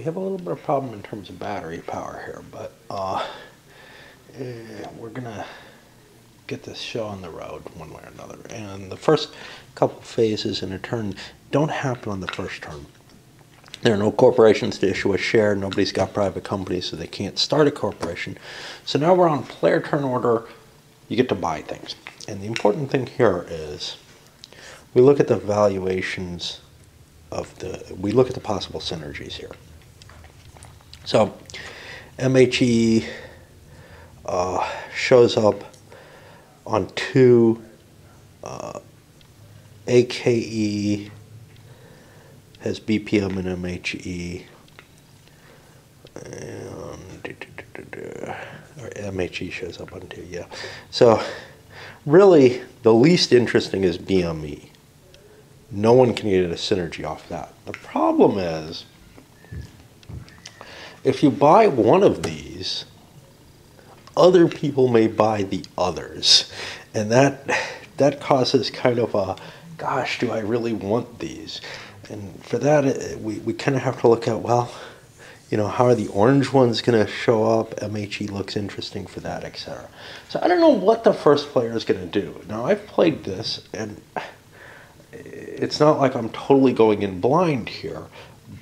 we have a little bit of problem in terms of battery power here, but we're gonna get this show on the road one way or another. And the first couple phases in a turn don't happen on the first turn. There are no corporations to issue a share. Nobody's got private companies, so they can't start a corporation. So now we're on player turn order. You get to buy things. And the important thing here is we look at the valuations we look at the possible synergies here. So MHE shows up on 2, AKE has BPM and MHE, and or MHE shows up on 2, yeah. So really, the least interesting is BME. No one can get a synergy off that. The problem is, if you buy one of these, other people may buy the others. And that causes kind of a, gosh, do I really want these? And for that, we kind of have to look at, well, you know, how are the orange ones going to show up? MHE looks interesting for that, etc. So I don't know what the first player is going to do. Now, I've played this, and it's not like I'm totally going in blind here,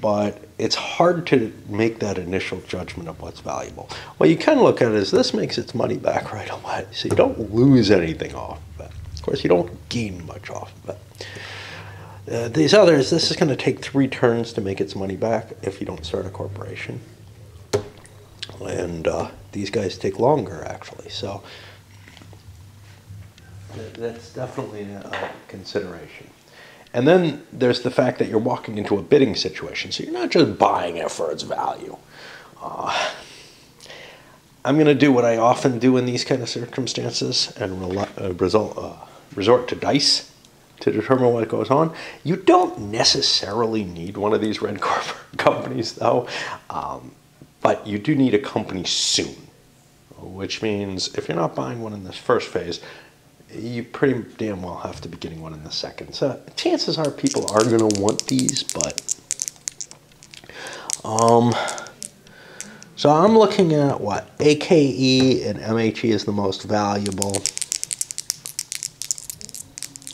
but it's hard to make that initial judgment of what's valuable. Well, you can look at it as this makes its money back right away, so you don't lose anything off of it. Of course, you don't gain much off of it. These others, this is going to take 3 turns to make its money back if you don't start a corporation. And these guys take longer, actually. So that's definitely a consideration. And then there's the fact that you're walking into a bidding situation. So you're not just buying it for its value. I'm going to do what I often do in these kind of circumstances and resort to dice to determine what goes on. You don't necessarily need one of these red companies, though, but you do need a company soon, which means if you're not buying one in this first phase, you pretty damn well have to be getting one in the second. So chances are people are going to want these, but so I'm looking at what AKE and MHE is the most valuable.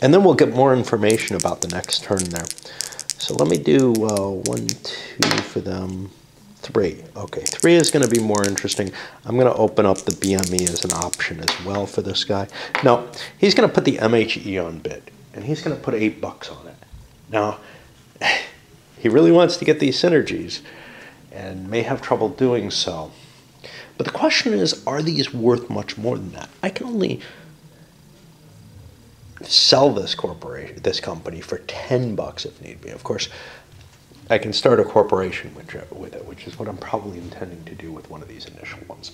And then we'll get more information about the next turn there. So let me do 1, 2 for them, 3. Okay, 3 is going to be more interesting. I'm going to open up the BME as an option as well for this guy. Now, he's going to put the MHE on bid, and he's going to put $8 on it. Now, he really wants to get these synergies and may have trouble doing so. But the question is, are these worth much more than that? I can only sell this company for $10 if need be. Of course, I can start a corporation with it, which is what I'm probably intending to do with one of these initial ones.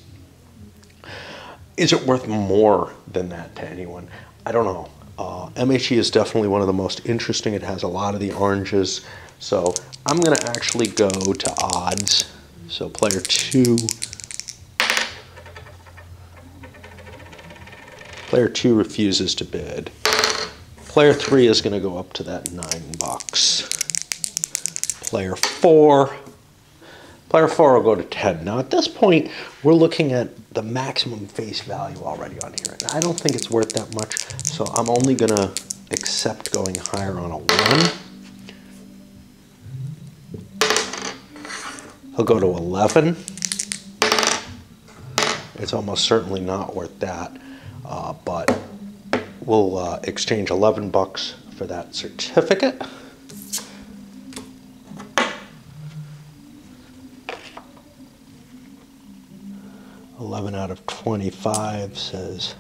Is it worth more than that to anyone? I don't know. MHE is definitely one of the most interesting. It has a lot of the oranges. So I'm going to actually go to odds. So player 2. Player 2 refuses to bid. Player 3 is going to go up to that $9. Player 4 will go to 10. Now at this point, we're looking at the maximum face value already on here. And I don't think it's worth that much, so I'm only going to accept going higher on a 1. He'll go to 11. It's almost certainly not worth that, but we'll exchange $11 for that certificate. $11 out of 25 says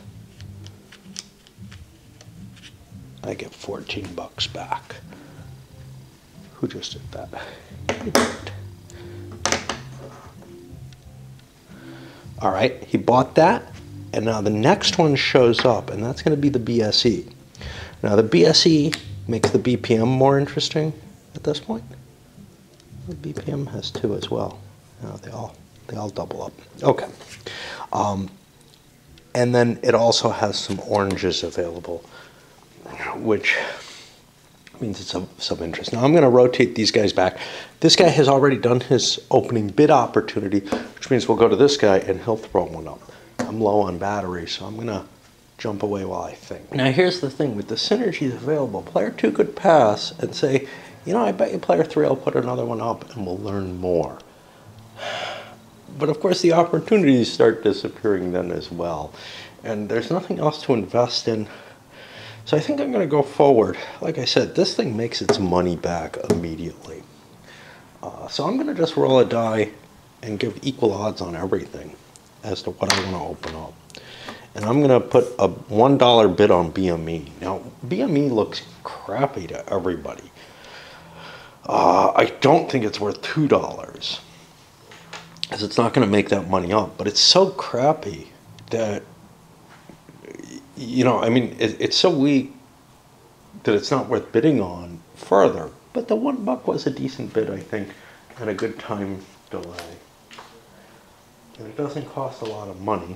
I get $14 back. Who just did that? He did. All right, he bought that, and now the next one shows up, and that's going to be the BSE. Now the BSE makes the BPM more interesting at this point. The BPM has 2 as well. Now they all double up. Okay. And then it also has some oranges available, which means it's some interest. Now I'm going to rotate these guys back. This guy has already done his opening bid opportunity, which means we'll go to this guy and he'll throw one up. I'm low on battery, so I'm going to jump away while I think. Now here's the thing, with the synergies available, player 2 could pass and say, you know, I bet you player 3 will put another one up and we'll learn more. But of course the opportunities start disappearing then as well. And there's nothing else to invest in. So I think I'm going to go forward. Like I said, this thing makes its money back immediately. So I'm going to just roll a die and give equal odds on everything as to what I want to open up. And I'm going to put a $1 bid on BME. Now, BME looks crappy to everybody. I don't think it's worth $2, because it's not going to make that money up. But it's so crappy that, you know, I mean, it's so weak that it's not worth bidding on further. But the $1 was a decent bid, I think, and a good time delay. And it doesn't cost a lot of money.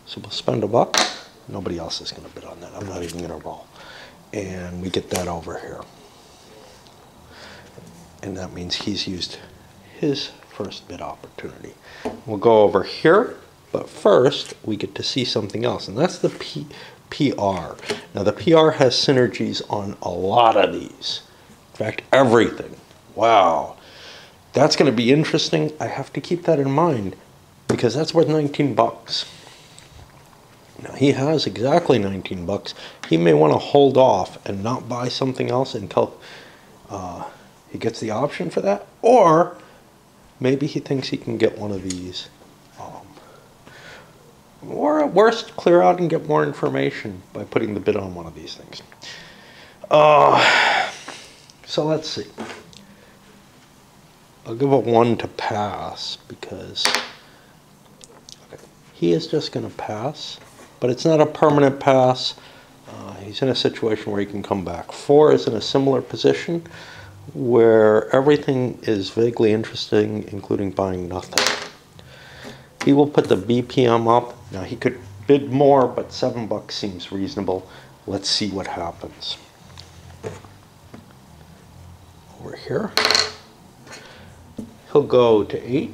So we'll spend $1. Nobody else is going to bid on that. I'm not even going to roll. And we get that over here. And that means he's used his first bid opportunity. We'll go over here. But first, we get to see something else. And that's the PR. Now, the PR has synergies on a lot of these. In fact, everything. Wow. That's going to be interesting. I have to keep that in mind, because that's worth $19. Now, he has exactly $19. He may want to hold off and not buy something else until he gets the option for that. Or maybe he thinks he can get one of these. Or at worst, clear out and get more information by putting the bid on one of these things. So let's see. I'll give a 1 to pass, because he is just going to pass. But it's not a permanent pass. He's in a situation where he can come back. 4 is in a similar position where everything is vaguely interesting, including buying nothing. He will put the BPM up. Now he could bid more, but $7 seems reasonable. Let's see what happens. Over here, he'll go to 8.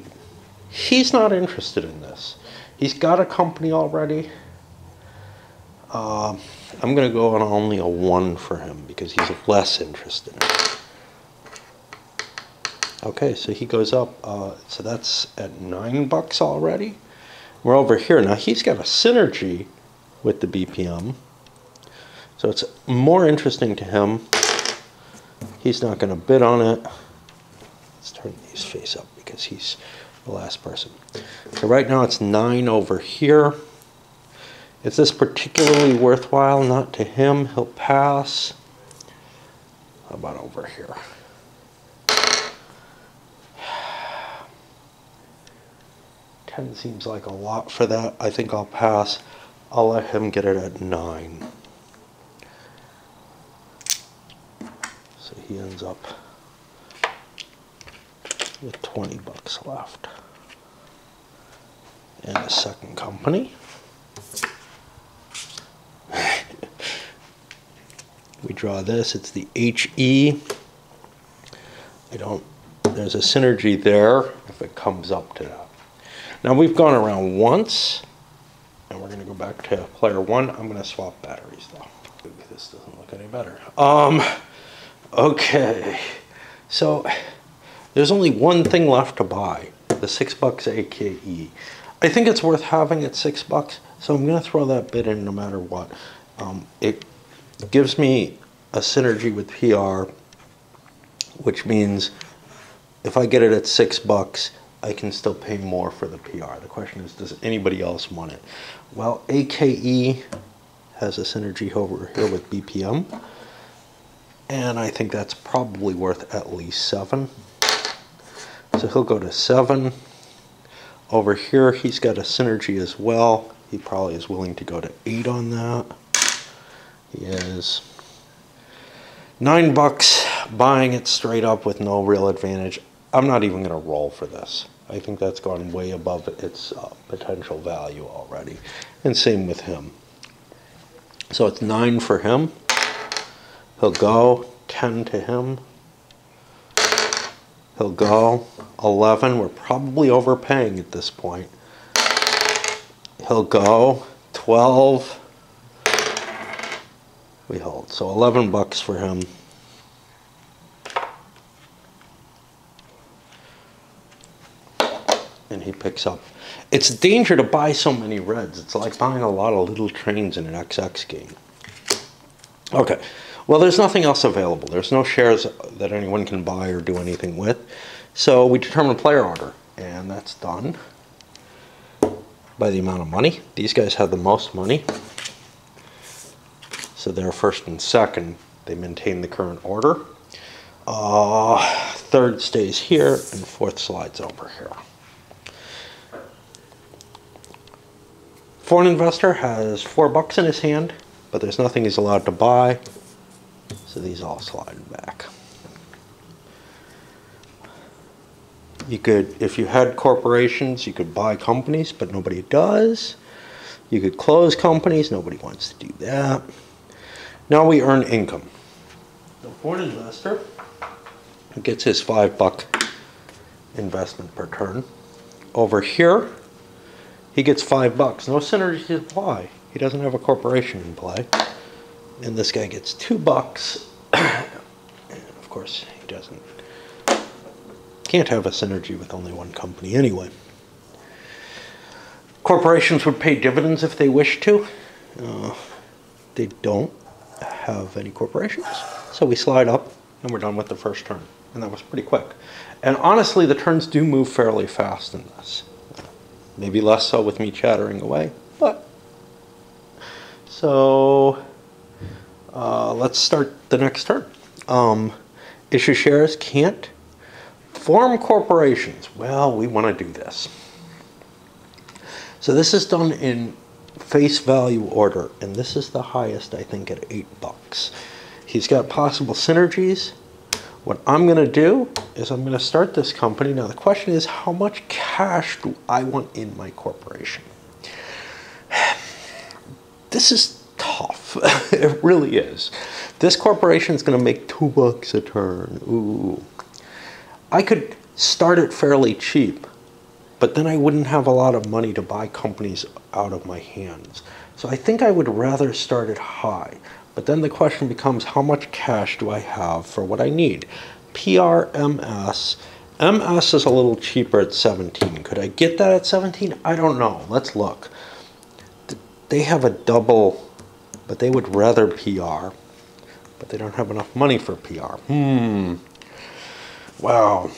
He's not interested in this. He's got a company already. I'm going to go on only a 1 for him, because he's less interested in it. Okay, so he goes up, so that's at $9 already. We're over here. Now he's got a synergy with the BPM, so it's more interesting to him. He's not going to bid on it. Let's turn these face up because he's the last person. So right now it's 9 over here. Is this particularly worthwhile? Not to him. He'll pass. How about over here? $10 seems like a lot for that. I think I'll pass. I'll let him get it at 9. So he ends up with $20 left. And a second company. We draw this. It's the HE. There's a synergy there if it comes up to that. Now we've gone around once, and we're going to go back to player 1. I'm going to swap batteries though. This doesn't look any better. Okay, so there's only one thing left to buy, the $6 AKE. I think it's worth having at $6, so I'm going to throw that bid in no matter what. It gives me a synergy with PR, which means if I get it at $6, I can still pay more for the PR. The question is, does anybody else want it? Well, AKE has a synergy over here with BPM, and I think that's probably worth at least 7. So he'll go to 7. Over here, he's got a synergy as well. He probably is willing to go to 8 on that. He is $9 buying it straight up with no real advantage. I'm not even going to roll for this. I think that's gone way above its potential value already. And same with him. So it's 9 for him. He'll go. 10 to him. He'll go. 11. We're probably overpaying at this point. He'll go. 12. We hold. So 11 bucks for him. And he picks up. It's a danger to buy so many reds. It's like buying a lot of little trains in an XX game. Okay. Well, there's nothing else available. There's no shares that anyone can buy or do anything with. So we determine player order. And that's done by the amount of money. These guys have the most money. So they're first and second. They maintain the current order. Third stays here, and fourth slides over here. Foreign investor has $4 in his hand, but there's nothing he's allowed to buy. So these all slide back. You could, if you had corporations, you could buy companies, but nobody does. You could close companies, nobody wants to do that. Now we earn income. The foreign investor gets his $5 investment per turn. Over here, he gets $5. No synergy to apply. He doesn't have a corporation in play. And this guy gets $2. And of course, he doesn't. Can't have a synergy with only one company anyway. Corporations would pay dividends if they wish to. They don't have any corporations. So we slide up and we're done with the first turn. And that was pretty quick. And honestly, the turns do move fairly fast in this. Maybe less so with me chattering away, but. So let's start the next turn. Issue shares, can't. Form corporations. Well, we want to do this. So this is done in face value order, and this is the highest, I think, at $8. He's got possible synergies. What I'm going to do is I'm going to start this company. Now the question is, how much cash do I want in my corporation? This is tough. It really is. This corporation is going to make $2 a turn. Ooh. I could start it fairly cheap, but then I wouldn't have a lot of money to buy companies out of my hands. So I think I would rather start it high. But then the question becomes, how much cash do I have for what I need? PRMS. MS is a little cheaper at 17. Could I get that at 17? I don't know. Let's look. They have a double, but they would rather PR. But they don't have enough money for PR. Wow.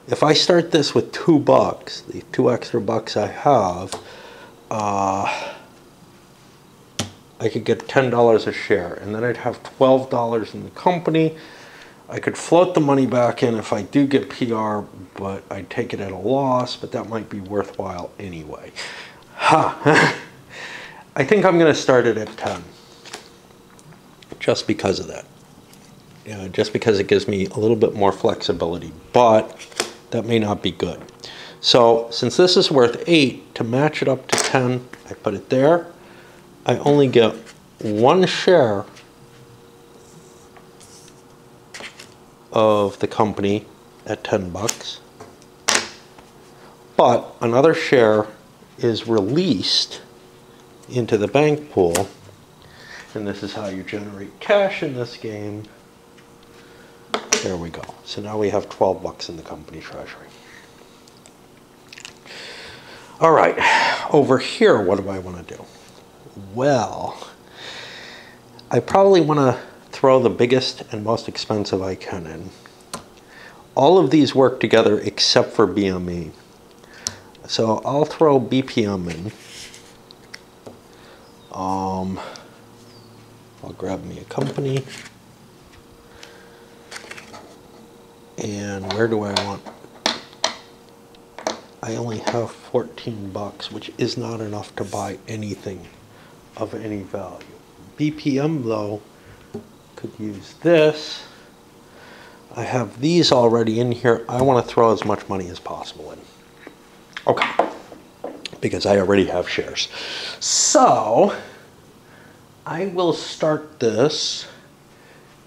If I start this with $2, the 2 extra bucks I have, I could get $10 a share, and then I'd have $12 in the company. I could float the money back in if I do get PR, but I'd take it at a loss, but that might be worthwhile anyway. Ha! I think I'm going to start it at 10, just because of that. Just because it gives me a little bit more flexibility, but that may not be good. So since this is worth 8, to match it up to 10, I put it there. I only get 1 share of the company at $10, but another share is released into the bank pool, and this is how you generate cash in this game. There we go. So now we have $12 in the company treasury. All right, over here, what do I want to do? Well, I probably want to throw the biggest and most expensive I can in. All of these work together except for BME. So I'll throw BPM in. I'll grab me a company. And where do I want? I only have $14, which is not enough to buy anything of any value. BPM, though, could use this. I have these already in here. I want to throw as much money as possible in. Okay. Because I already have shares. So, I will start this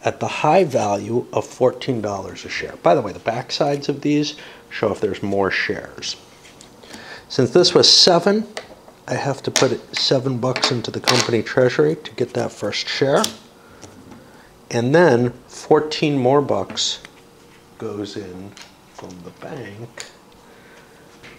at the high value of $14 a share. By the way, the back sides of these show if there's more shares. Since this was 7, I have to put $7 into the company treasury to get that first share. And then 14 more bucks goes in from the bank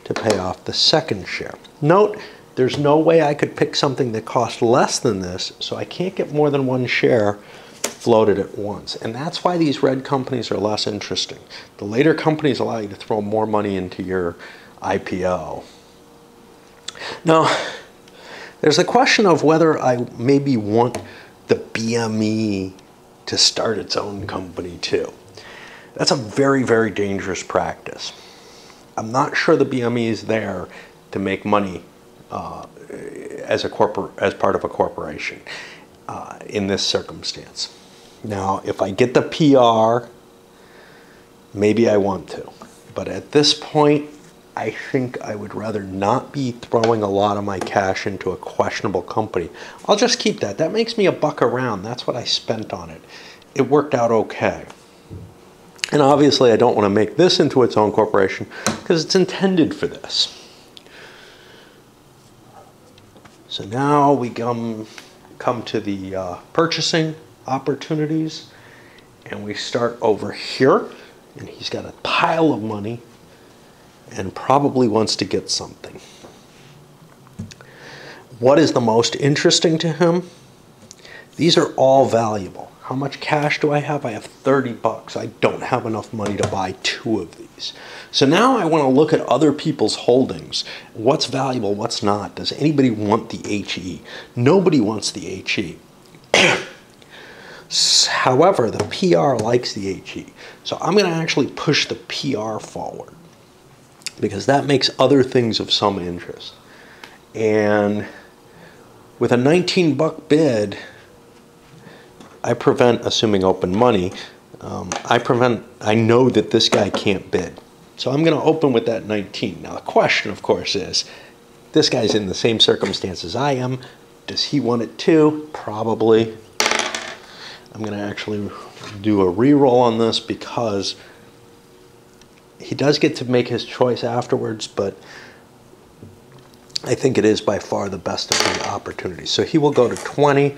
to pay off the second share. Note, there's no way I could pick something that cost less than this, so I can't get more than one share floated at once. And that's why these red companies are less interesting. The later companies allow you to throw more money into your IPO. Now, there's a question of whether I maybe want the BME to start its own company too. That's a very, very dangerous practice. I'm not sure the BME is there to make money as part of a corporation in this circumstance. Now, if I get the PR, maybe I want to. But at this point, I think I would rather not be throwing a lot of my cash into a questionable company. I'll just keep that. That makes me $1 a round. That's what I spent on it. It worked out okay. And obviously, I don't want to make this into its own corporation because it's intended for this. So now we come to the purchasing opportunities, and we start over here, and he's got a pile of money and probably wants to get something. What is the most interesting to him? These are all valuable. How much cash do I have? I have 30 bucks. I don't have enough money to buy 2 of these. So now I want to look at other people's holdings. What's valuable, what's not? Does anybody want the HE? Nobody wants the HE. However, the PR likes the HE. So I'm going to actually push the PR forward because that makes other things of some interest. And with a $19 bid, I prevent assuming open money. I know that this guy can't bid. So I'm going to open with that 19. Now the question, of course, is this guy's in the same circumstances I am. Does he want it too? Probably. I'm going to actually do a re-roll on this because he does get to make his choice afterwards, but I think it is by far the best of the opportunities. So he will go to 20.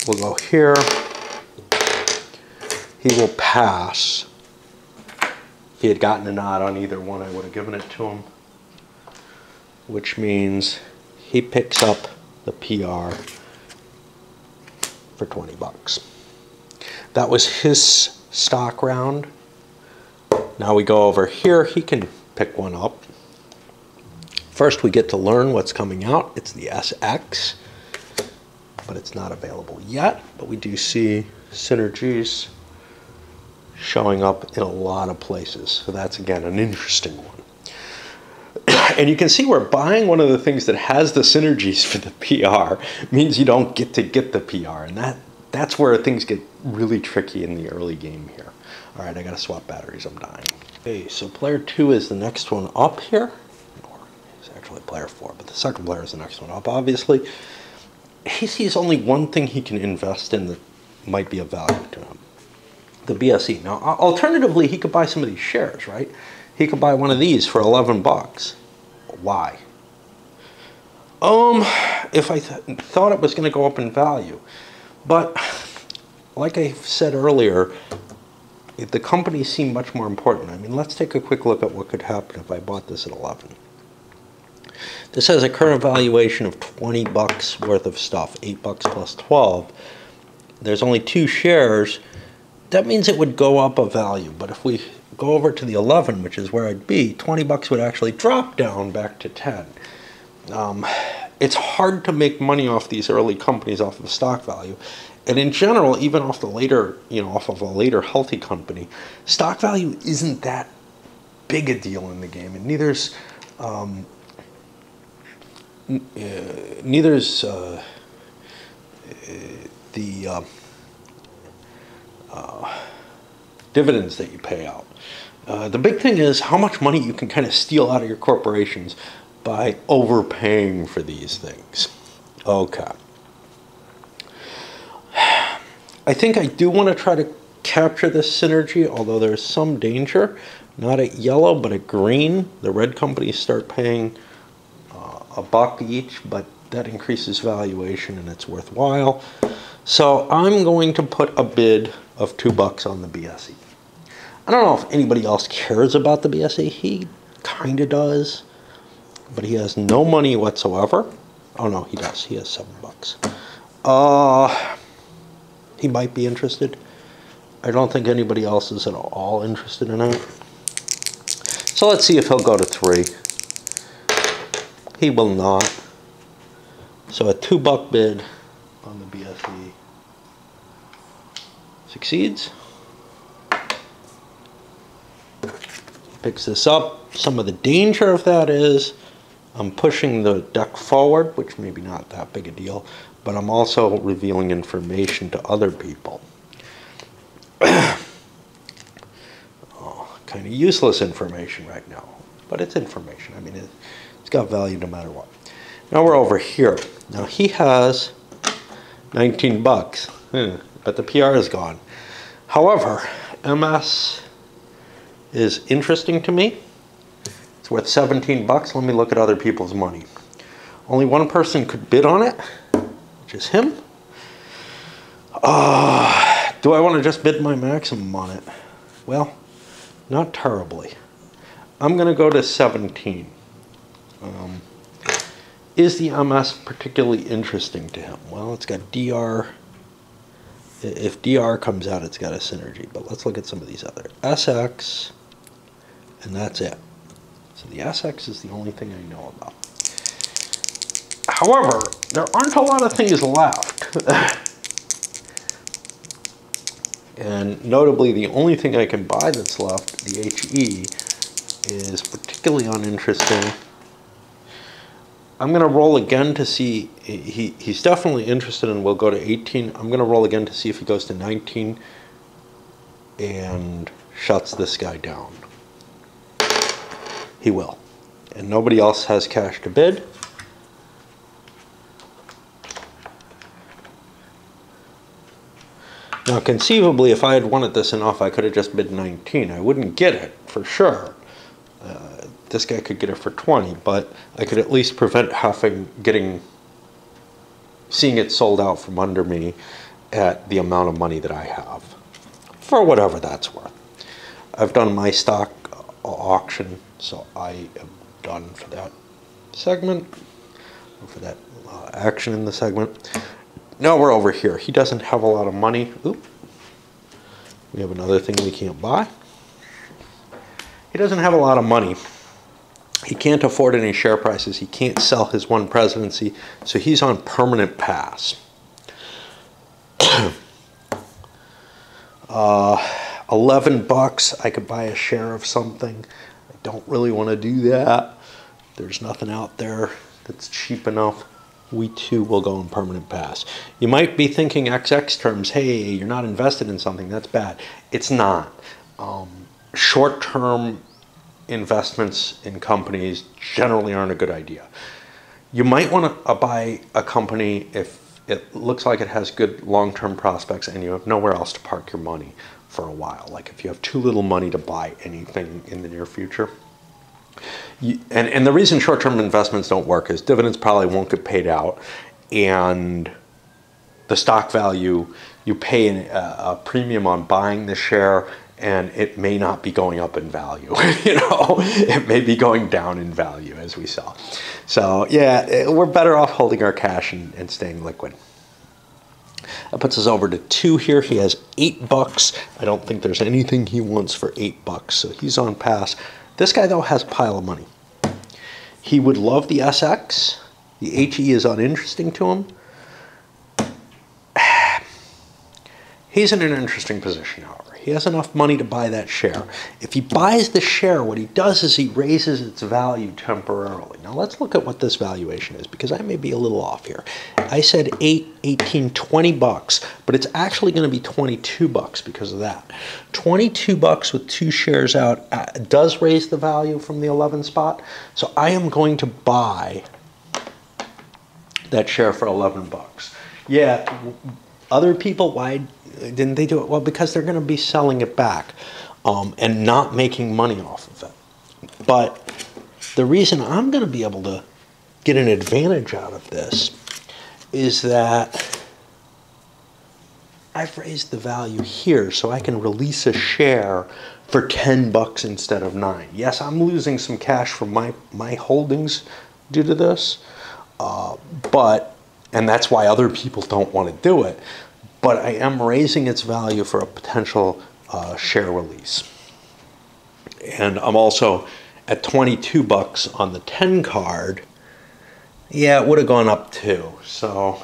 We'll go here. He will pass. If he had gotten a nod on either one, I would have given it to him, which means he picks up the PR for 20 bucks. That was his stock round. Now we go over here. He can pick one up. First, we get to learn what's coming out. It's the SX, but it's not available yet. But we do see synergies showing up in a lot of places. So that's, again, an interesting one. And you can see we're buying one of the things that has the synergies for the PR. It means you don't get to get the PR. And that's where things get really tricky in the early game here. All right, I got to swap batteries. I'm dying. Okay, so player 2 is the next one up here. Or it's actually player 4, but the second player is the next one up, obviously. He sees only one thing he can invest in that might be of value to him. The BSE. Now, alternatively, he could buy some of these shares, right? He could buy one of these for 11 bucks. Why? If I thought it was going to go up in value. But, like I said earlier, the companies seem much more important. I mean, let's take a quick look at what could happen if I bought this at 11. This has a current valuation of 20 bucks worth of stuff, 8 bucks plus 12. There's only 2 shares. That means it would go up a value. But if we go over to the 11, which is where I'd be, 20 bucks would actually drop down back to 10. It's hard to make money off these early companies off of stock value. And in general, even off the later, off of a later healthy company, stock value isn't that big a deal in the game. And neither's the dividends that you pay out. The big thing is how much money you can kind of steal out of your corporations by overpaying for these things. Okay. I think I do want to try to capture this synergy, although there's some danger. Not at yellow, but at green. The red companies start paying $1 each, but that increases valuation and it's worthwhile. So I'm going to put a bid of $2 on the BSE. I don't know if anybody else cares about the BSE. He kind of does, but he has no money whatsoever. Oh no, he does. He has $7. He might be interested. I don't think anybody else is at all interested in it. So let's see if he'll go to 3. He will not. So a $2 bid on the BSE succeeds. Picks this up. Some of the danger of that is I'm pushing the deck forward, which maybe not that big a deal, but I'm also revealing information to other people. Kind of useless information right now, but it's information. I mean, it's got value no matter what. Now we're over here. Now he has $19, but the PR is gone. However, MS is interesting to me. It's worth $17. Let me look at other people's money. Only one person could bid on it, which is him. Do I want to just bid my maximum on it? Well, not terribly. I'm going to go to 17. Is the MS particularly interesting to him? Well, it's got DR. If DR comes out, it's got a synergy. But let's look at some of these other. SX, and that's it. So the SX is the only thing I know about. However, there aren't a lot of things left. And notably, the only thing I can buy that's left, the HE, is particularly uninteresting. I'm going to roll again to see. He's definitely interested and will go to 18. I'm going to roll again to see if he goes to 19 and shuts this guy down. He will. And nobody else has cash to bid. Now, conceivably, if I had wanted this enough, I could have just bid 19. I wouldn't get it, for sure. This guy could get it for 20, but I could at least prevent seeing it sold out from under me at the amount of money that I have, for whatever that's worth. I've done my stock auction, so I am done for that segment, or for that action in the segment. Now we're over here. He doesn't have a lot of money. Oop. We have another thing we can't buy. He doesn't have a lot of money. He can't afford any share prices. He can't sell his one presidency, so he's on permanent pass. $11, I could buy a share of something. I don't really want to do that. There's nothing out there that's cheap enough. We too will go in permanent pass. You might be thinking XX terms, hey, you're not invested in something, that's bad. It's not. Short-term investments in companies generally aren't a good idea. You might want to buy a company if it looks like it has good long-term prospects and you have nowhere else to park your money for a while. Like if you have too little money to buy anything in the near future. And the reason short-term investments don't work is dividends probably won't get paid out, and the stock value, you pay a premium on buying the share, and it may not be going up in value. You know, it may be going down in value as we saw. So yeah, we're better off holding our cash and staying liquid. That puts us over to 2 here. He has $8. I don't think there's anything he wants for $8, so he's on pass. This guy, though, has a pile of money. He would love the SX. The HE is uninteresting to him. He's in an interesting position, however. He has enough money to buy that share. If he buys the share, what he does is he raises its value temporarily. Now, let's look at what this valuation is, because I may be a little off here. I said 18, $20, but it's actually going to be $22 because of that. $22 with 2 shares out does raise the value from the 11 spot. So I am going to buy that share for $11. Yeah, Other people, why didn't they do it? Well, because they're going to be selling it back and not making money off of it. But the reason I'm going to be able to get an advantage out of this is that I've raised the value here so I can release a share for $10 instead of 9. Yes, I'm losing some cash from my holdings due to this, and that's why other people don't want to do it, but I am raising its value for a potential share release. And I'm also at $22 on the 10 card. Yeah, it would have gone up too, so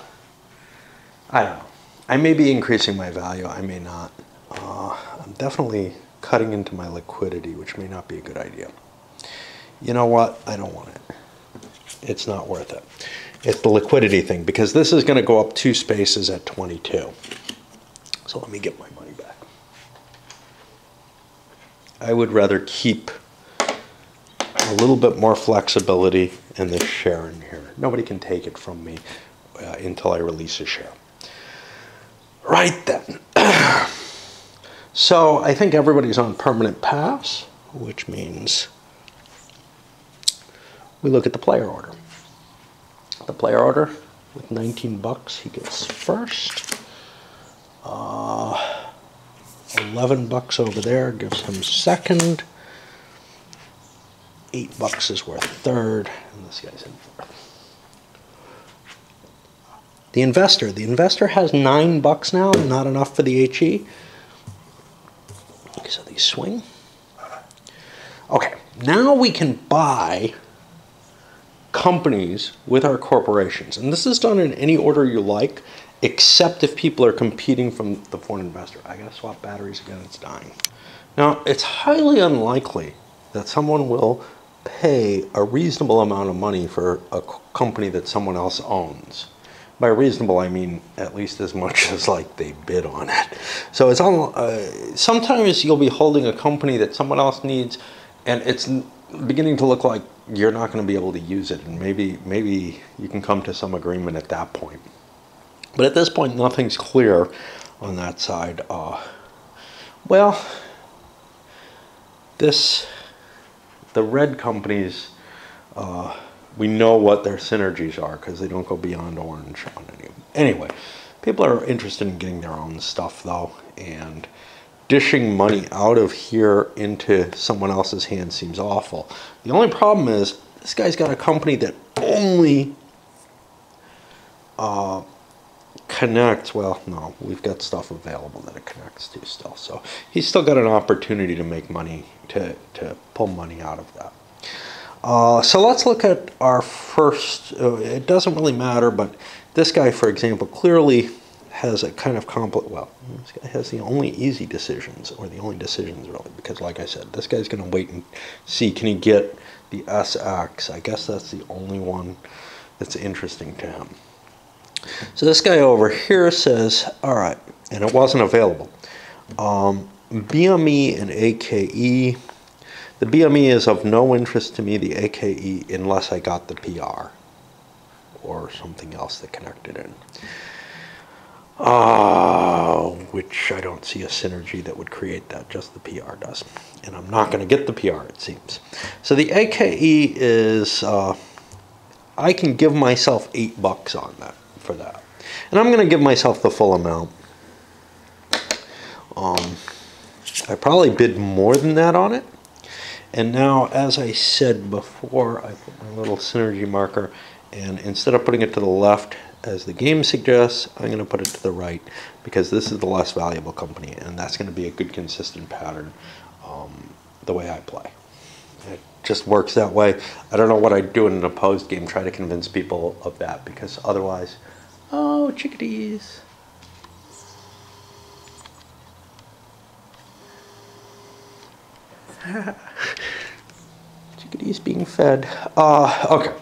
I don't know. I may be increasing my value, I may not. I'm definitely cutting into my liquidity, which may not be a good idea. You know what? I don't want it. It's not worth it. It's the liquidity thing, because this is going to go up 2 spaces at 22. So let me get my money back. I would rather keep a little bit more flexibility in this share in here. Nobody can take it from me until I release a share. Right then. So I think everybody's on permanent pass, which means we look at the player order. The player order with $19, he gets first. $11 over there gives him second. $8 is worth third, and this guy's in fourth. The investor has $9 now, not enough for the HE. So these swing. Okay, now we can buy companies with our corporations, and this is done in any order you like, except if people are competing from the foreign investor. I gotta swap batteries again, it's dying. Now, it's highly unlikely that someone will pay a reasonable amount of money for a company that someone else owns. By reasonable, I mean at least as much as like they bid on it. So it's sometimes you'll be holding a company that someone else needs, and it's beginning to look like you're not going to be able to use it, and maybe you can come to some agreement at that point. But at this point, nothing's clear on that side. Well, the red companies, we know what their synergies are because they don't go beyond orange on any. Anyway, people are interested in getting their own stuff though, and dishing money out of here into someone else's hands seems awful. The only problem is this guy's got a company that only connects, well, no, we've got stuff available that it connects to still. So he's still got an opportunity to make money, to pull money out of that. So let's look at our first, it doesn't really matter, but this guy, for example, clearly has a kind of well, this guy has the only easy decisions, or the only decisions really, because like I said, this guy's going to wait and see, can he get the SX? I guess that's the only one that's interesting to him. So this guy over here says, all right, and it wasn't available. BME and AKE. The BME is of no interest to me, the AKE, unless I got the PR or something else that connected in. Which I don't see a synergy that would create that, just the PR does. And I'm not going to get the PR, it seems. So the AKE is, I can give myself $8 on that, for that. And I'm going to give myself the full amount. I probably bid more than that on it. And now, as I said before, I put my little synergy marker, and instead of putting it to the left, as the game suggests, I'm going to put it to the right, because this is the less valuable company, and that's going to be a good consistent pattern the way I play. It just works that way. I don't know what I'd do in an opposed game, try to convince people of that, because otherwise, oh, chickadees. Chickadees being fed. Okay,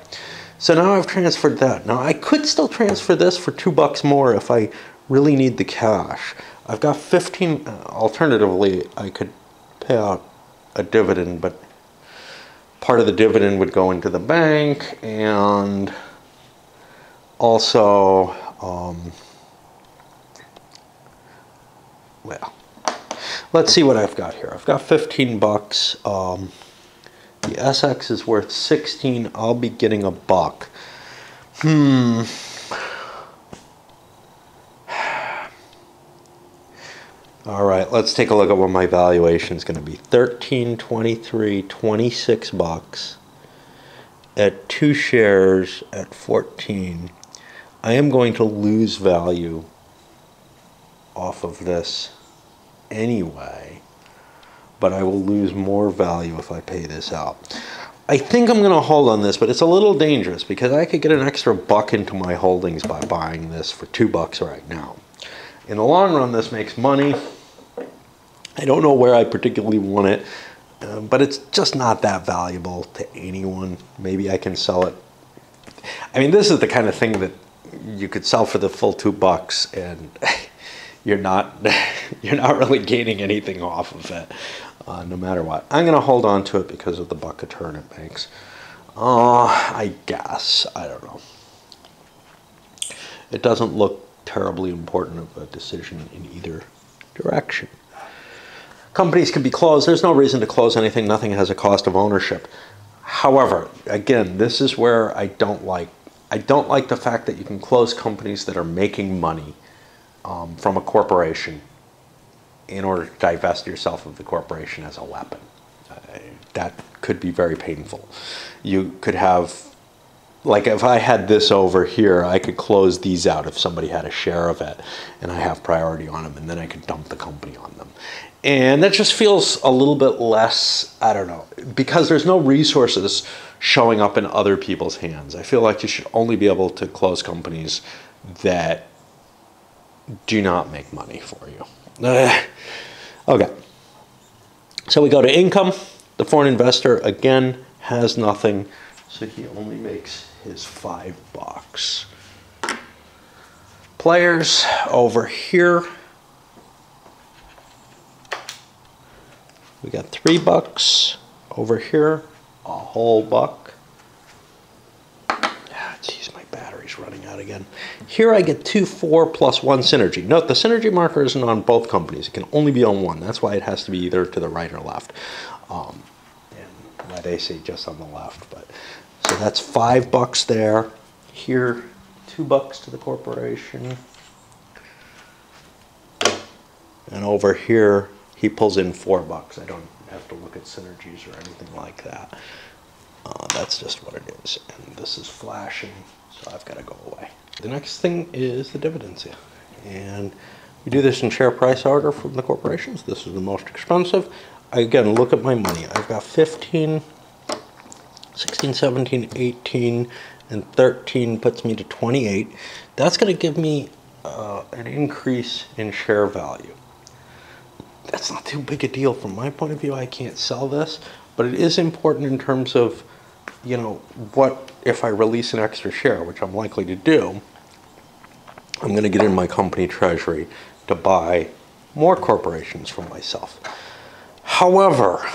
so now I've transferred that. Now I could still transfer this for $2 more if I really need the cash. I've got 15. Alternatively, I could pay out a dividend, but part of the dividend would go into the bank, and also well, let's see what I've got here. I've got 15 bucks. The SX is worth 16. I'll be getting a buck. All right, let's take a look at what my valuation is going to be. 13, 23, 26 bucks at 2 shares at 14. I am going to lose value off of this anyway, but I will lose more value if I pay this out. I think I'm going to hold on this, but it's a little dangerous because I could get an extra buck into my holdings by buying this for 2 bucks right now. In the long run, this makes money. I don't know where I particularly want it, but it's just not that valuable to anyone. Maybe I can sell it. I mean, this is the kind of thing that you could sell for the full 2 bucks, and you're not really gaining anything off of it, no matter what. I'm going to hold on to it because of the buck a turn it makes. I guess. I don't know. It doesn't look terribly important of a decision in either direction. Companies can be closed. There's no reason to close anything. Nothing has a cost of ownership. However, again, this is where I don't like the fact that you can close companies that are making money from a corporation in order to divest yourself of the corporation as a weapon. That could be very painful. You could have, like if I had this over here, I could close these out if somebody had a share of it and I have priority on them, and then I could dump the company on them. And that just feels a little bit less, I don't know, because there's no resources showing up in other people's hands. I feel like you should only be able to close companies that do not make money for you. Okay. So we go to income. The foreign investor, again, has nothing, so he only makes his 5 bucks. Players over here. We got 3 bucks over here, a whole buck. Geez, my battery's running out again. Here I get 2, 4 plus 1 synergy. Note the synergy marker isn't on both companies. It can only be on one. That's why it has to be either to the right or left. And why they say just on the left. But so that's 5 bucks there. Here, 2 bucks to the corporation. And over here, he pulls in 4 bucks. I don't have to look at synergies or anything like that. That's just what it is. And this is flashing, so I've got to go away. The next thing is the dividends here. And we do this in share price order from the corporations. This is the most expensive. Again, look at my money. I've got 15, 16, 17, 18, and 13 puts me to 28. That's going to give me an increase in share value. That's not too big a deal from my point of view. I can't sell this, but it is important in terms of, you know, what if I release an extra share, which I'm likely to do. I'm going to get in my company treasury to buy more corporations for myself. However,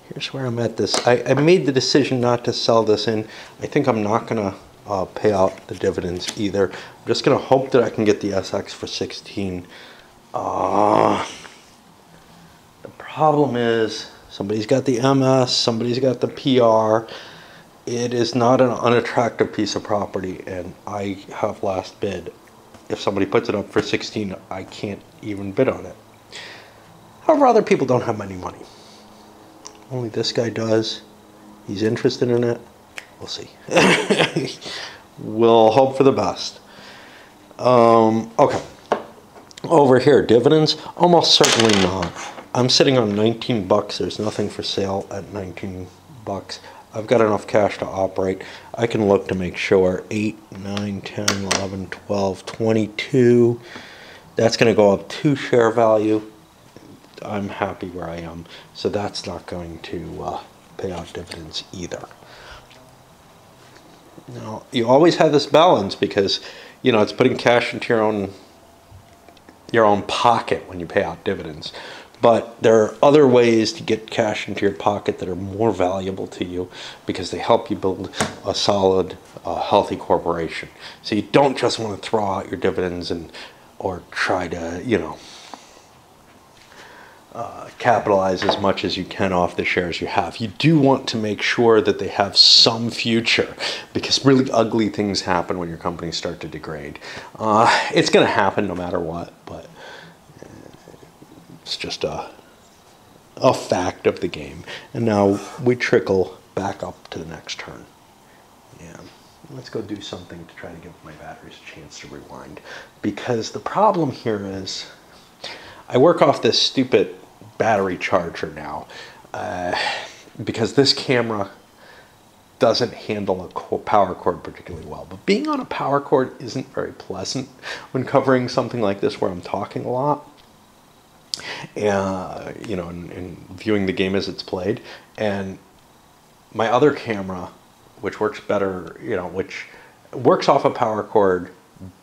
here's where I'm at this. I made the decision not to sell this in. I think I'm not going to pay out the dividends either. I'm just going to hope that I can get the SX for 16. The problem is somebody's got the MS, somebody's got the PR. It is not an unattractive piece of property, and I have last bid. If somebody puts it up for 16, I can't even bid on it. However, other people don't have any money. Only this guy does. He's interested in it. We'll see. We'll hope for the best. Okay. Over here, dividends, almost certainly not. I'm sitting on 19 bucks. There's nothing for sale at 19 bucks. I've got enough cash to operate. I can look to make sure 8, 9, 10, 11, 12, 22. That's going to go up 2 share value. I'm happy where I am. So that's not going to pay out dividends either. Now, you always have this balance because, you know, it's putting cash into your own pocket when you pay out dividends. But there are other ways to get cash into your pocket that are more valuable to you because they help you build a solid, healthy corporation. So you don't just want to throw out your dividends and or try to, you know, capitalize as much as you can off the shares you have. You do want to make sure that they have some future, because really ugly things happen when your companies start to degrade. It's going to happen no matter what, but it's just a fact of the game. And now we trickle back up to the next turn. Yeah. Let's go do something to try to give my batteries a chance to rewind. Because the problem here is I work off this stupid battery charger now, because this camera doesn't handle a power cord particularly well. But being on a power cord isn't very pleasant when covering something like this where I'm talking a lot. You know, and viewing the game as it's played. And my other camera, which works better, you know, which works off a power cord,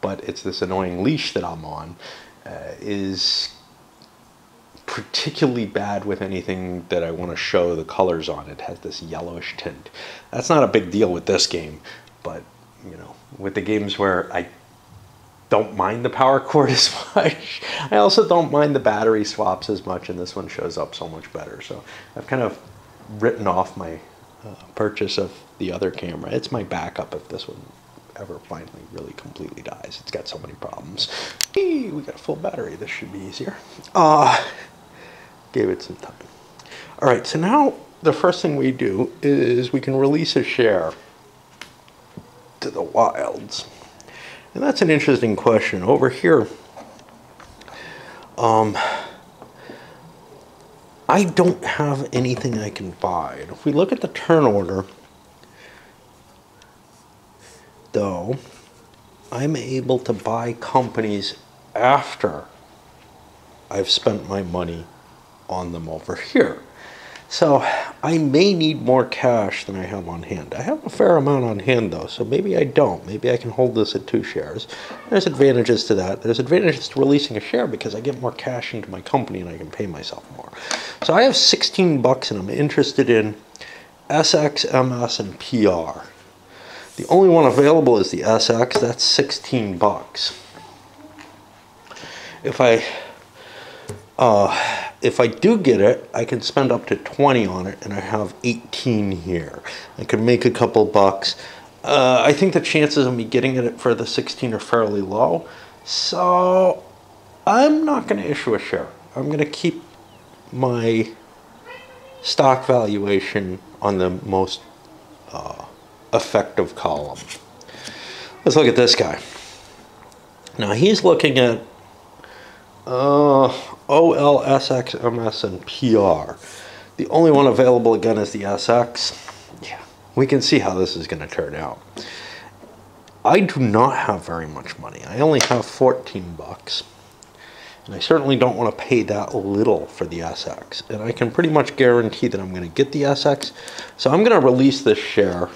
but it's this annoying leash that I'm on, is particularly bad with anything that I want to show the colors on. It has this yellowish tint. That's not a big deal with this game, but, you know, with the games where I don't mind the power cord as much, I also don't mind the battery swaps as much, and this one shows up so much better. So I've kind of written off my purchase of the other camera. It's my backup if this one ever finally really completely dies. It's got so many problems. We got a full battery. This should be easier. Gave it some time. All right, so now the first thing we do is we can release a share to the wilds. And that's an interesting question. Over here, I don't have anything I can buy. And if we look at the turn order, though, I'm able to buy companies after I've spent my money on them over here. So I may need more cash than I have on hand. I have a fair amount on hand though, so maybe I don't. Maybe I can hold this at 2 shares. There's advantages to that. There's advantages to releasing a share because I get more cash into my company and I can pay myself more. So I have 16 bucks and I'm interested in SX, MS, and PR. The only one available is the SX. That's 16 bucks. If I do get it, I can spend up to 20 on it, and I have 18 here. I could make a couple bucks. I think the chances of me getting it for the 16 are fairly low, so I'm not going to issue a share. I'm going to keep my stock valuation on the most effective column. Let's look at this guy. Now he's looking at OL, SX, MS, and PR. The only one available again is the SX. Yeah, we can see how this is going to turn out. I do not have very much money. I only have 14 bucks. And I certainly don't want to pay that little for the SX. And I can pretty much guarantee that I'm going to get the SX. So I'm going to release this share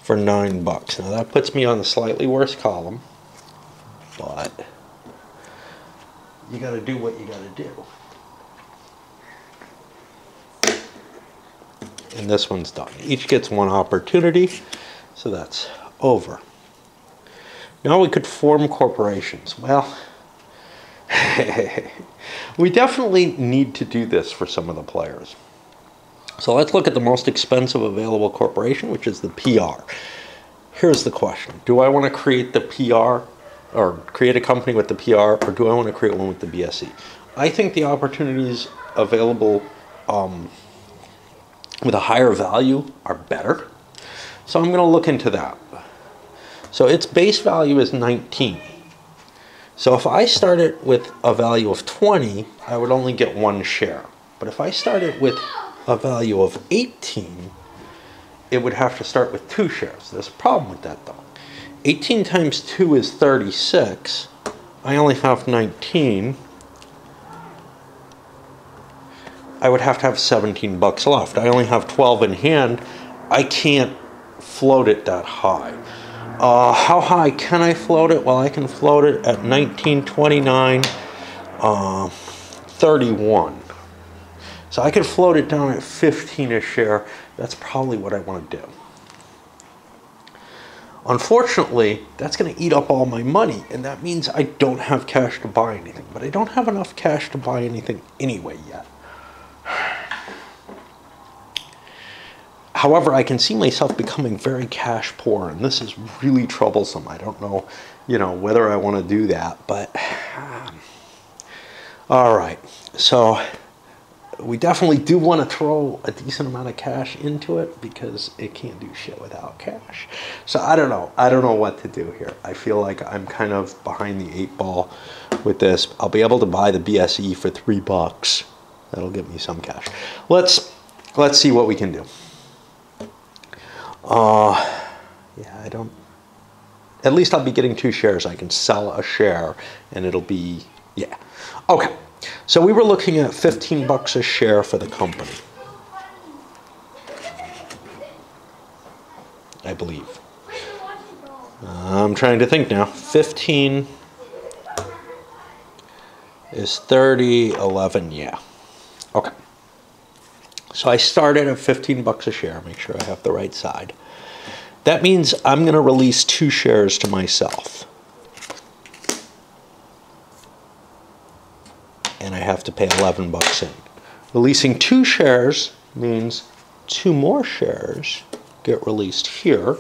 for 9 bucks. Now that puts me on the slightly worse column. But you got to do what you got to do. And this one's done. Each gets one opportunity, so that's over. Now we could form corporations. Well, we definitely need to do this for some of the players. So let's look at the most expensive available corporation, which is the PR. Here's the question. Do I want to create the PR, or create a company with the PR, or do I want to create one with the BSE? I think the opportunities available with a higher value are better. So I'm going to look into that. So its base value is 19. So if I started with a value of 20, I would only get 1 share. But if I started with a value of 18, it would have to start with 2 shares. There's a problem with that though. 18 times 2 is 36. I only have 19. I would have to have 17 bucks left. I only have 12 in hand. I can't float it that high. How high can I float it? Well, I can float it at 19, 29, 31. So I could float it down at 15 a share. That's probably what I want to do. Unfortunately, that's going to eat up all my money, and that means I don't have cash to buy anything. But I don't have enough cash to buy anything anyway yet. However, I can see myself becoming very cash poor, and this is really troublesome. I don't know, whether I want to do that, but all right. So we definitely do want to throw a decent amount of cash into it because it can't do shit without cash. So I don't know. I don't know what to do here. I feel like I'm kind of behind the 8 ball with this. I'll be able to buy the BSE for $3. That'll give me some cash. Let's see what we can do. Yeah, I don't. At least I'll be getting 2 shares. I can sell a share, and it'll be, yeah. Okay. So we were looking at $15 a share for the company, I believe. I'm trying to think now. 15 is 30, 11, yeah. Okay. So I started at $15 a share. Make sure I have the right side. That means I'm going to release 2 shares to myself. And I have to pay $11 in. Releasing 2 shares means 2 more shares get released here,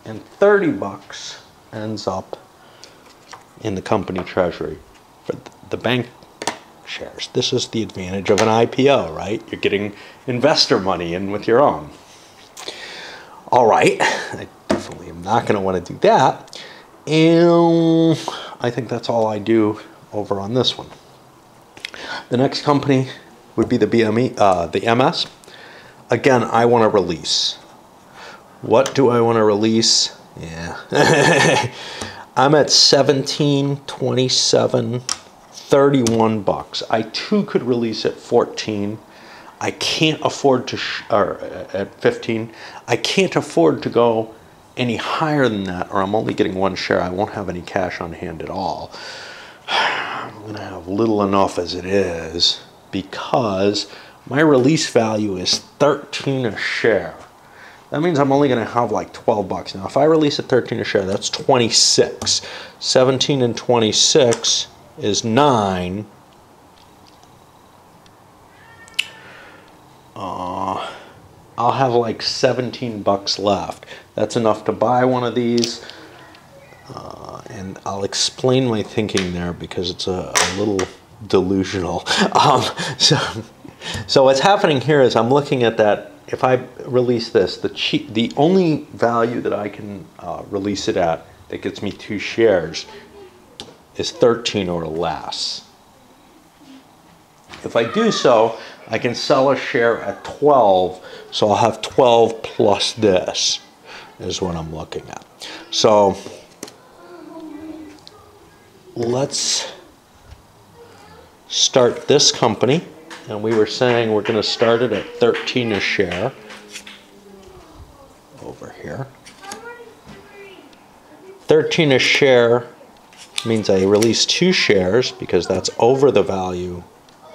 and $30 ends up in the company treasury for the bank shares. This is the advantage of an IPO, right? You're getting investor money in with your own. All right, I definitely am not going to want to do that, and I think that's all I do over on this one. The next company would be the the MS. Again, I want to release. What do I want to release? Yeah. I'm at 17, 27, $31. I too could release at 14. I can't afford to, or at 15. I can't afford to go any higher than that, or I'm only getting 1 share. I won't have any cash on hand at all. I'm going to have little enough as it is because my release value is 13 a share. That means I'm only going to have like $12. Now, if I release at 13 a share, that's 26. 17 and 26 is 9. I'll have like $17 left. That's enough to buy one of these. And I'll explain my thinking there because it's a little delusional. So what's happening here is I'm looking at that. If I release this, the only value that I can release it at that gets me 2 shares is 13 or less. If I do so, I can sell a share at 12, so I'll have 12 plus this is what I'm looking at. So let's start this company, and we were saying we're going to start it at 13 a share over here. 13 a share means I release 2 shares because that's over the value,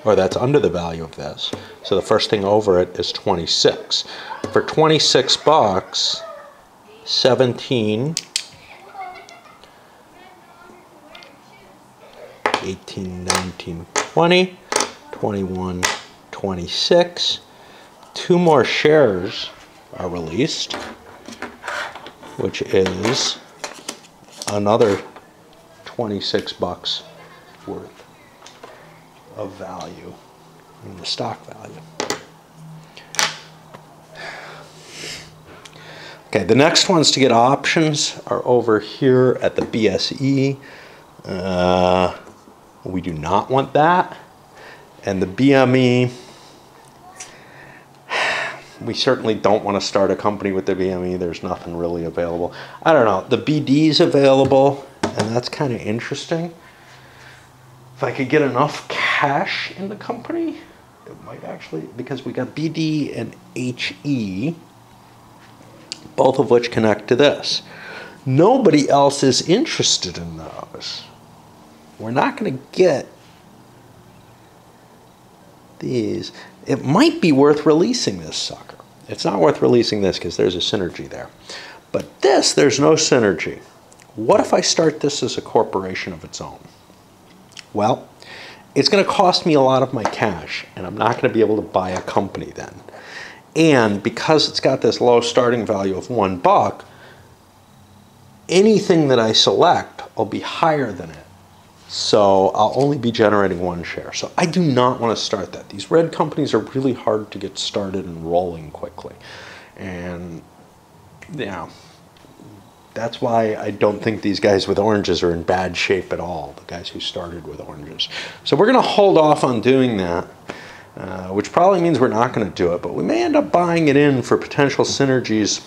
or that's under the value of this. So the first thing over it is 26. For $26, 17, 18, 19, 20, 21, 26. 2 more shares are released, which is another $26 worth of value in the stock value. Okay, the next ones to get options are over here at the BSE. We do not want that. And the BME, we certainly don't want to start a company with the BME. There's nothing really available. I don't know. The BD is available, and that's kind of interesting. If I could get enough cash in the company, it might actually, because we got BD and HE, both of which connect to this. Nobody else is interested in those. We're not going to get these. It might be worth releasing this sucker. It's not worth releasing this because there's a synergy there. But this, there's no synergy. What if I start this as a corporation of its own? Well, it's going to cost me a lot of my cash, and I'm not going to be able to buy a company then. And because it's got this low starting value of $1, anything that I select will be higher than it. So I'll only be generating 1 share. So I do not want to start that. These red companies are really hard to get started and rolling quickly. And yeah, that's why I don't think these guys with oranges are in bad shape at all, the guys who started with oranges. So we're going to hold off on doing that, which probably means we're not going to do it, but we may end up buying it in for potential synergies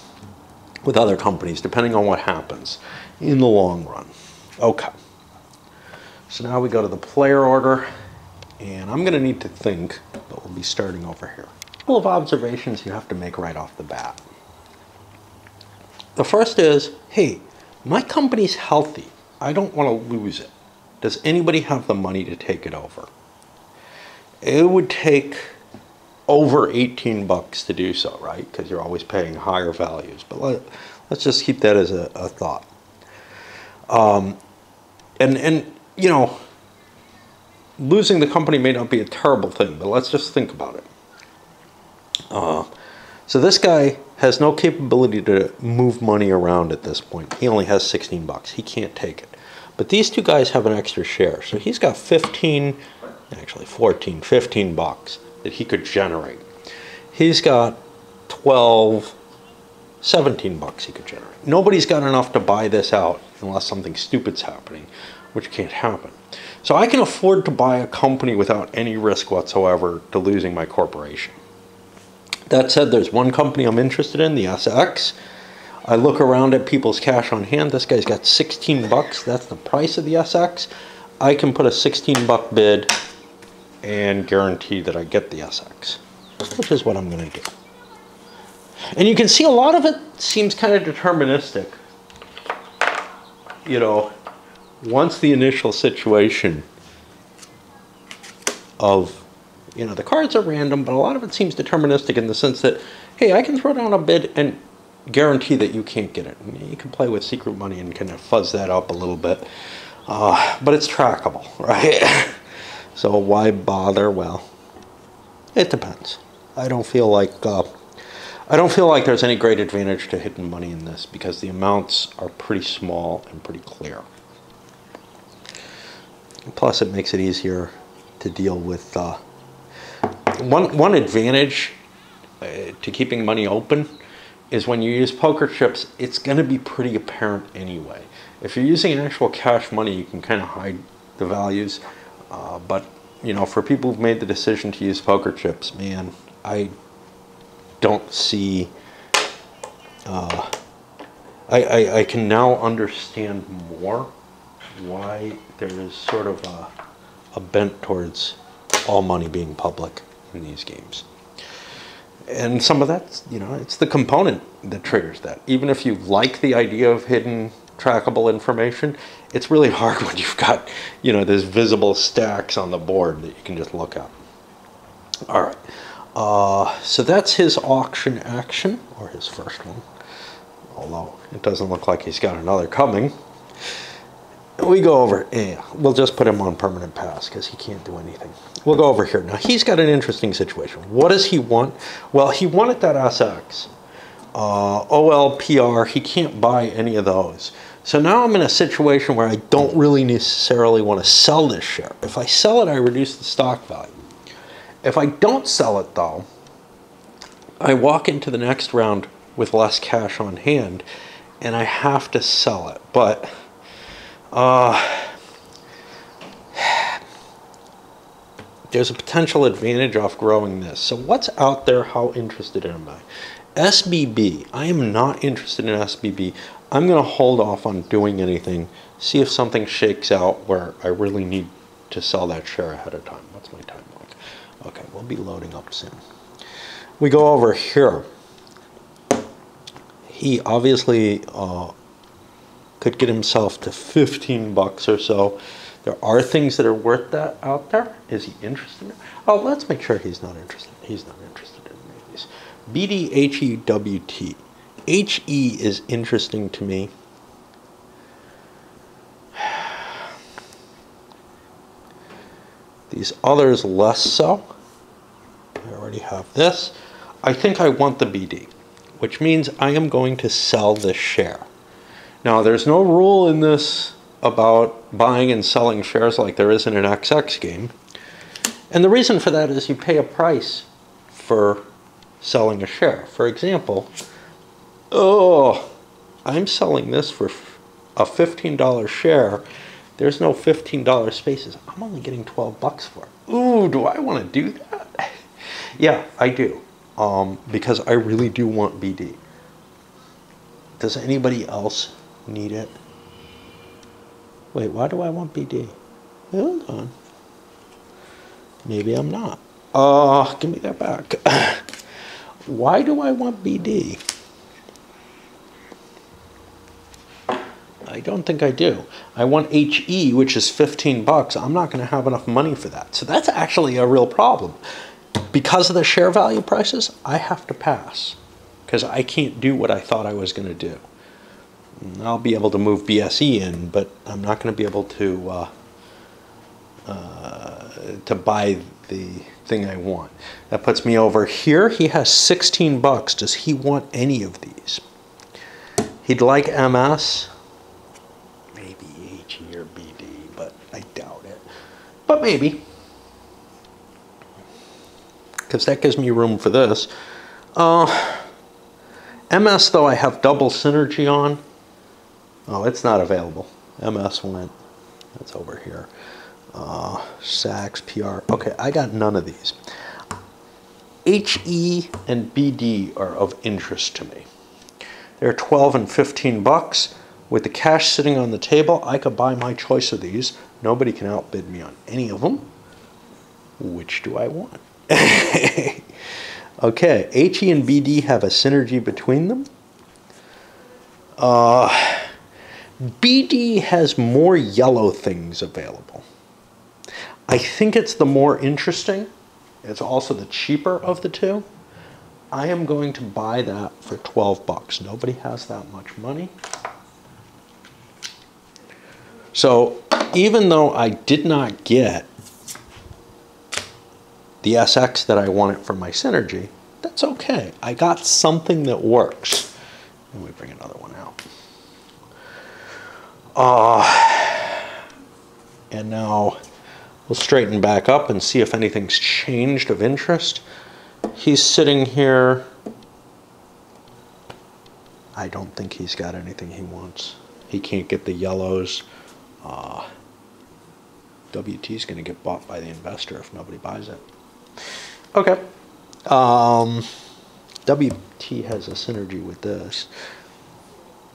with other companies, depending on what happens in the long run. Okay. So now we go to the player order, and I'm going to need to think, but we'll be starting over here. A couple of observations you have to make right off the bat. The first is, hey, my company's healthy. I don't want to lose it. Does anybody have the money to take it over? It would take over $18 to do so, right? Because you're always paying higher values. But let's just keep that as a thought. And you know, losing the company may not be a terrible thing, but let's just think about it. So this guy has no capability to move money around at this point. He only has $16. He can't take it. But these two guys have an extra share. So he's got 15, actually 14, $15 that he could generate. He's got 12, $17 he could generate. Nobody's got enough to buy this out unless something stupid's happening, which can't happen. So I can afford to buy a company without any risk whatsoever to losing my corporation. That said, there's one company I'm interested in, the SX. I look around at people's cash on hand. This guy's got $16. That's the price of the SX. I can put a $16 bid and guarantee that I get the SX, which is what I'm going to do. And you can see a lot of it seems kind of deterministic. You know, once the initial situation of, you know, the cards are random, but a lot of it seems deterministic in the sense that, hey, I can throw down a bid and guarantee that you can't get it. I mean, you can play with secret money and kind of fuzz that up a little bit, but it's trackable, right? So why bother? Well, it depends. I don't feel like there's any great advantage to hidden money in this because the amounts are pretty small and pretty clear. Plus, it makes it easier to deal with. One advantage to keeping money open is when you use poker chips, it's going to be pretty apparent anyway. If you're using actual cash money, you can kind of hide the values. But, you know, for people who've made the decision to use poker chips, man, I don't see... I can now understand more why there is sort of a bent towards all money being public in these games. And some of that's, you know, it's the component that triggers that. Even if you like the idea of hidden trackable information, it's really hard when you've got, you know, there's visible stacks on the board that you can just look at. All right. So that's his auction action, or his first one. Although it doesn't look like he's got another coming. We go over, we'll just put him on permanent pass because he can't do anything. We'll go over here. Now, he's got an interesting situation. What does he want? Well, he wanted that SX. OLPR, he can't buy any of those. So now I'm in a situation where I don't really necessarily want to sell this share. If I sell it, I reduce the stock value. If I don't sell it, though, I walk into the next round with less cash on hand, and I have to sell it. But there's a potential advantage off growing this. So what's out there? How interested am I? SBB. I am not interested in SBB. I'm going to hold off on doing anything, see if something shakes out where I really need to sell that share ahead of time. What's my time like? Okay, we'll be loading up soon. We go over here. He obviously could get himself to $15 or so. There are things that are worth that out there. Is he interested in it? Oh, let's make sure he's not interested. He's not interested in any of these. BD, HE, WT. HE is interesting to me. These others less so. I already have this. I think I want the BD, which means I am going to sell this share. Now, there's no rule in this about buying and selling shares like there is in an XX game. And the reason for that is you pay a price for selling a share. For example, I'm selling this for a $15 share. There's no $15 spaces. I'm only getting 12 bucks for it. Ooh, do I want to do that? Yeah, I do. Because I really do want BD. Does anybody else need it? Wait, why do I want BD? Hold on. Maybe I'm not. Give me that back. Why do I want BD? I don't think I do. I want HE, which is 15 bucks. I'm not going to have enough money for that. So that's actually a real problem. Because of the share value prices, I have to pass. Because I can't do what I thought I was going to do. I'll be able to move BSE in, but I'm not going to be able to buy the thing I want. That puts me over here. He has 16 bucks. Does he want any of these? He'd like MS. Maybe HE or BD, but I doubt it. But maybe. Because that gives me room for this. MS, though, I have double synergy on. Oh, it's not available. MS went. That's over here. SAX, PR. Okay, I got none of these. HE and BD are of interest to me. They're 12 and 15 bucks. With the cash sitting on the table, I could buy my choice of these. Nobody can outbid me on any of them. Which do I want? Okay, HE and BD have a synergy between them. BD has more yellow things available. I think it's the more interesting. It's also the cheaper of the two. I am going to buy that for 12 bucks. Nobody has that much money. So even though I did not get the SX that I wanted for my synergy, that's okay. I got something that works. Let me bring another one out. And now we'll straighten back up and see if anything's changed of interest. He's sitting here. I don't think he's got anything he wants. He can't get the yellows. WT's going to get bought by the investor if nobody buys it. Okay. WT has a synergy with this,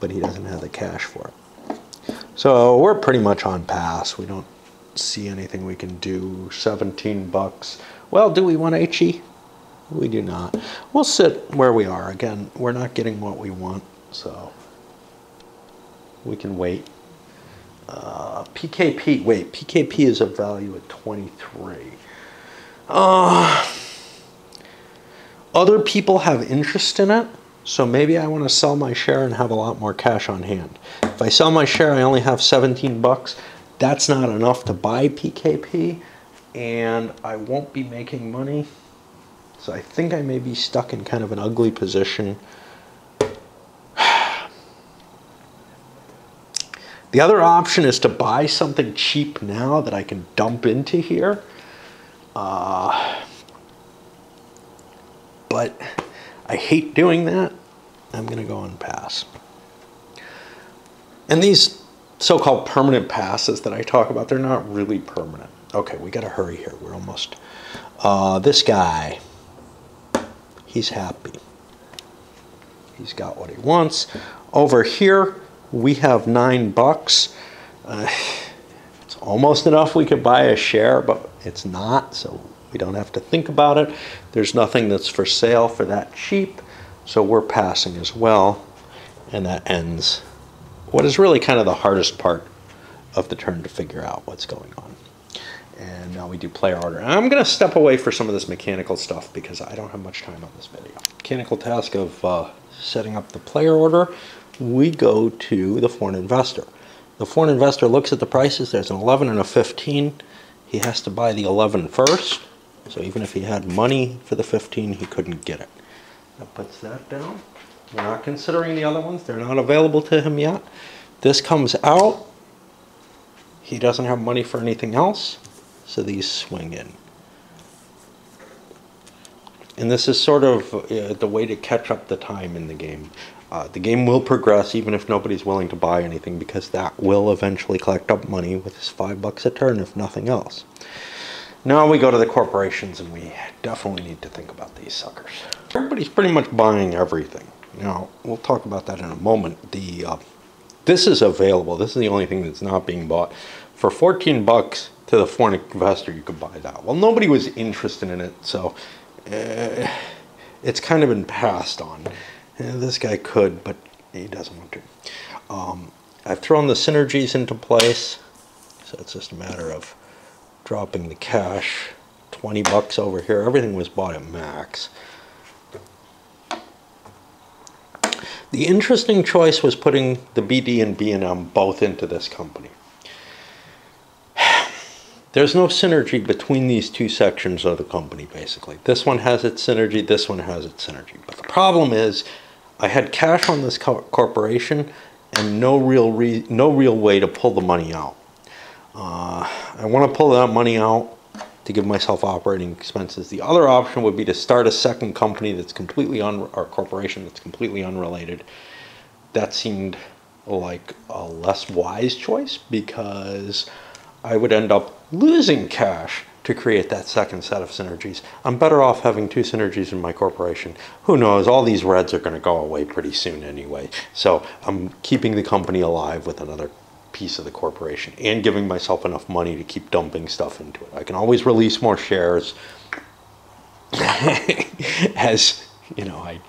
but he doesn't have the cash for it. So we're pretty much on pass. We don't see anything we can do. 17 bucks. Well, do we want HE? We do not. We'll sit where we are. Again, we're not getting what we want, so we can wait. PKP. Wait, PKP is a value at 23. Other people have interest in it, so maybe I want to sell my share and have a lot more cash on hand. If I sell my share, I only have 17 bucks. That's not enough to buy PKP, and I won't be making money. So I think I may be stuck in kind of an ugly position. The other option is to buy something cheap now that I can dump into here. But I hate doing that. I'm going to go and pass. And these so-called permanent passes that I talk about, they're not really permanent. Okay, we got to hurry here. We're almost... this guy, he's happy. He's got what he wants. Over here, we have 9 bucks. It's almost enough we could buy a share, but it's not, so we don't have to think about it. There's nothing that's for sale for that cheap, so we're passing as well. And that ends what is really kind of the hardest part of the turn to figure out what's going on. And now we do player order. And I'm going to step away for some of this mechanical stuff because I don't have much time on this video. Mechanical task of setting up the player order. We go to the foreign investor. The foreign investor looks at the prices. There's an 11 and a 15. He has to buy the 11 first. So even if he had money for the 15, he couldn't get it. That puts that down. We're not considering the other ones. They're not available to him yet. This comes out. He doesn't have money for anything else. So these swing in. And this is sort of the way to catch up the time in the game. The game will progress even if nobody's willing to buy anything, because that will eventually collect up money with his $5 a turn, if nothing else. Now we go to the corporations, and we definitely need to think about these suckers. Everybody's pretty much buying everything. Now, we'll talk about that in a moment. This is available. This is the only thing that's not being bought. For 14 bucks to the foreign investor, you could buy that. Well, nobody was interested in it, so it's kind of been passed on. This guy could, but he doesn't want to. I've thrown the synergies into place, so it's just a matter of dropping the cash. 20 bucks over here. Everything was bought at max. The interesting choice was putting the BD and B&M both into this company. There's no synergy between these two sections of the company, basically. This one has its synergy, this one has its synergy. But the problem is, I had cash on this corporation and no real way to pull the money out. I want to pull that money out to give myself operating expenses. The other option would be to start a second company that's completely or corporation that's completely unrelated. That seemed like a less wise choice, because I would end up losing cash to create that second set of synergies. I'm better off having two synergies in my corporation. Who knows, all these reds are going to go away pretty soon anyway. So I'm keeping the company alive with another piece of the corporation and giving myself enough money to keep dumping stuff into it. I can always release more shares as, you know, I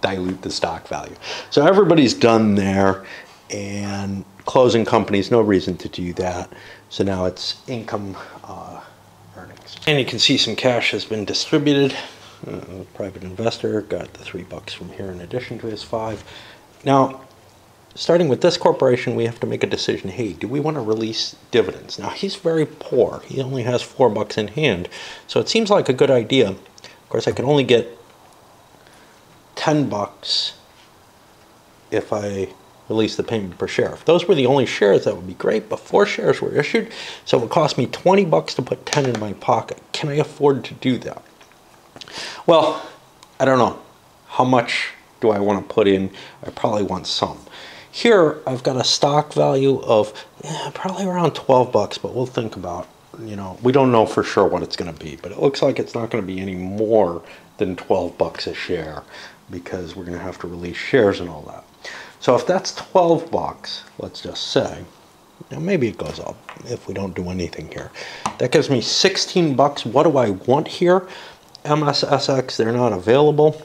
dilute the stock value. So everybody's done there, and closing companies, no reason to do that. So now it's income earnings. And you can see some cash has been distributed. Private investor got the $3 from here in addition to his 5. Now, starting with this corporation, we have to make a decision. Hey, do we want to release dividends? Now, he's very poor. He only has $4 in hand. So it seems like a good idea. Of course, I can only get $10 if I release the payment per share. If those were the only shares, that would be great, but 4 shares were issued, so it would cost me $20 to put 10 in my pocket. Can I afford to do that? Well, I don't know. How much do I want to put in? I probably want some. Here, I've got a stock value of probably around 12 bucks, but we'll think about, you know, we don't know for sure what it's going to be, but it looks like it's not going to be any more than 12 bucks a share, because we're going to have to release shares and all that. So if that's 12 bucks, let's just say, now maybe it goes up if we don't do anything here. That gives me 16 bucks. What do I want here? MSSX, they're not available.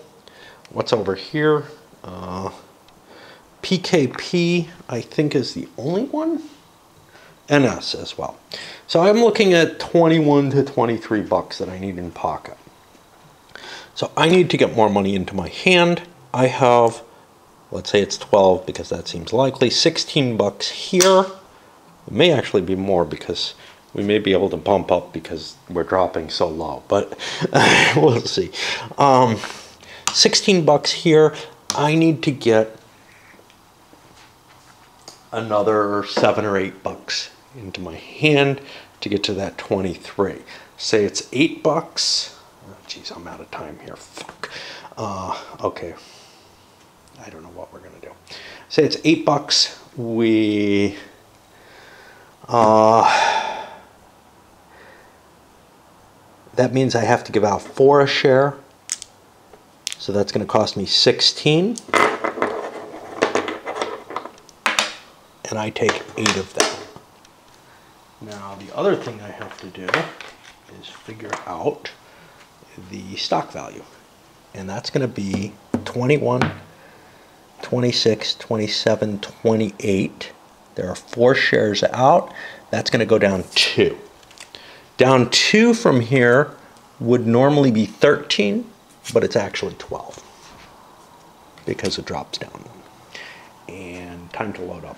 What's over here? PKP, I think, is the only one. NS as well. So I'm looking at 21 to 23 bucks that I need in pocket. So I need to get more money into my hand. I have, let's say it's 12 because that seems likely, 16 bucks here. It may actually be more because we may be able to bump up because we're dropping so low, but we'll see. 16 bucks here. I need to get another 7 or 8 bucks into my hand to get to that 23. Say it's 8 bucks. Oh, geez, I'm out of time here. Fuck. Okay. I don't know what we're gonna do. Say it's 8 bucks. We that means I have to give out 4 a share. So that's going to cost me 16. And I take 8 of them. Now the other thing I have to do is figure out the stock value. And that's going to be 21, 26, 27, 28. There are 4 shares out. That's going to go down 2. Down 2 from here would normally be 13, but it's actually 12 because it drops down. And time to load up.